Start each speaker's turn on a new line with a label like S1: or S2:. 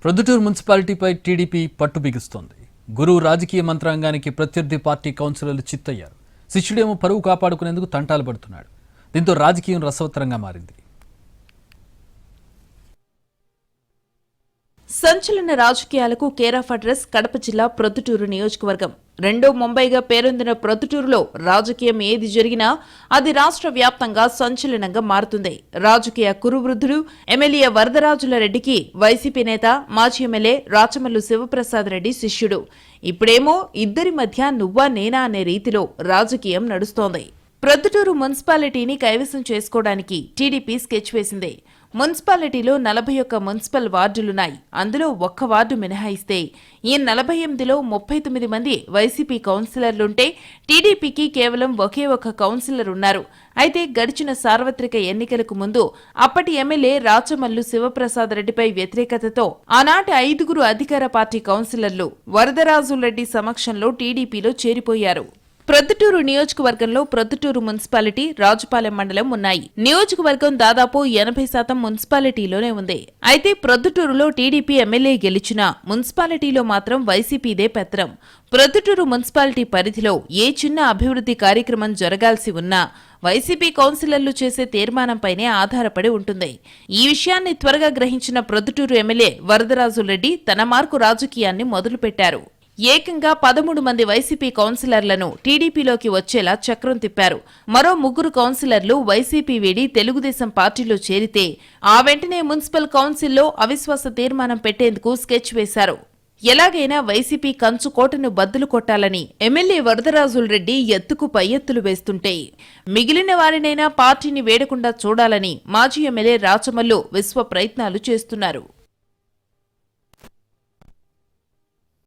S1: Proddatur మున్సిపాలిటీపై TDP పట్టు బిగుస్తోంది. గురువు రాజకీయ మంత్రాంగానికి ప్రత్యర్థి పార్టీ కౌన్సిలర్లు చిత్తయ్యారు. శిష్యుడేమో పరువు కాపాడుకునేందుకు తంటాలు పడుతున్నాడు. దీంతో రాజకీయం రసవత్తరంగా మారింది.
S2: సంచలన రాజకీయాలకు కేర్ ఆఫ్ అడ్రస్ కడప జిల్లా ప్రొద్దుటూరు నియోజకవర్గం. రెండో ముంబైగా పేరొందిన ప్రొద్దుటూరులో రాజకీయం ఏది జరిగినా అది రాష్ట్ర వ్యాప్తంగా సంచలనంగా మారుతుంది. రాజకీయ కురువృద్ధుడు ఎమ్మెల్యే వరదరాజుల రెడ్డికి వైసీపీ నేత మాజీ ఎమ్మెల్యే రాచమల్లు శివప్రసాద్ రెడ్డి శిష్యుడు. ఇప్పుడేమో ఇద్దరి మధ్య నువ్వా నేనా అనే రీతిలో రాజకీయం నడుస్తోంది. ప్రొద్దుటూరు మున్సిపాలిటీని కైవసం చేసుకోవడానికి టీడీపీ స్కెచ్ వేసింది. మున్సిపాలిటీలో 41 మున్సిపల్ వార్డులున్నాయి. అందులో ఒక్క వార్డు మినహాయిస్తే ఈ 48లో 39 మంది వైసీపీ కౌన్సిలర్లుంటే టీడీపీకి కేవలం ఒకే ఒక కౌన్సిలర్ ఉన్నారు. అయితే గడిచిన సార్వత్రిక ఎన్నికలకు ముందు అప్పటి ఎమ్మెల్యే రాచమల్లు శివప్రసాద్ రెడ్డిపై వ్యతిరేకతతో ఆనాటి 5 అధికార పార్టీ కౌన్సిలర్లు వరదరాజులరెడ్డి సమక్షంలో టీడీపీలో చేరిపోయారు. ప్రొద్దుటూరు నియోజకవర్గంలో ప్రొద్దుటూరు మున్సిపాలిటీ, రాజుపాలెం మండలం ఉన్నాయి. నియోజకవర్గం దాదాపు 80% మున్సిపాలిటీలోనే ఉంది. అయితే ప్రొద్దుటూరులో టీడీపీ ఎమ్మెల్యే గెలిచినా మున్సిపాలిటీలో మాత్రం వైసీపీదే పెత్తనం. ప్రొద్దుటూరు మున్సిపాలిటీ పరిధిలో ఏ చిన్న అభివృద్ధి కార్యక్రమం జరగాల్సి ఉన్నా వైసీపీ కౌన్సిలర్లు చేసే తీర్మానంపైనే ఆధారపడి ఉంటుంది. ఈ విషయాన్ని త్వరగా గ్రహించిన ప్రొద్దుటూరు ఎమ్మెల్యే వరదరాజులరెడ్డి తన మార్కు రాజకీయాన్ని మొదలుపెట్టారు. ఏకంగా 13 మంది వైసీపీ కౌన్సిలర్లను టీడీపీలోకి వచ్చేలా చక్రం తిప్పారు. మరో 3 కౌన్సిలర్లు వైసీపీ వీడి తెలుగుదేశం పార్టీలో చేరితే ఆ వెంటనే మున్సిపల్ కౌన్సిల్లో అవిశ్వాస తీర్మానం పెట్టేందుకు స్కెచ్ వేశారు. ఎలాగైనా వైసీపీ కంచుకోటను బద్దలు కొట్టాలని ఎమ్మెల్యే వరదరాజులరెడ్డి ఎత్తుకు పై ఎత్తులు వేస్తుంటే మిగిలిన వారినైనా పార్టీని వేడకుండా చూడాలని మాజీ ఎమ్మెల్యే రాచమల్లు విశ్వ ప్రయత్నాలు చేస్తున్నారు.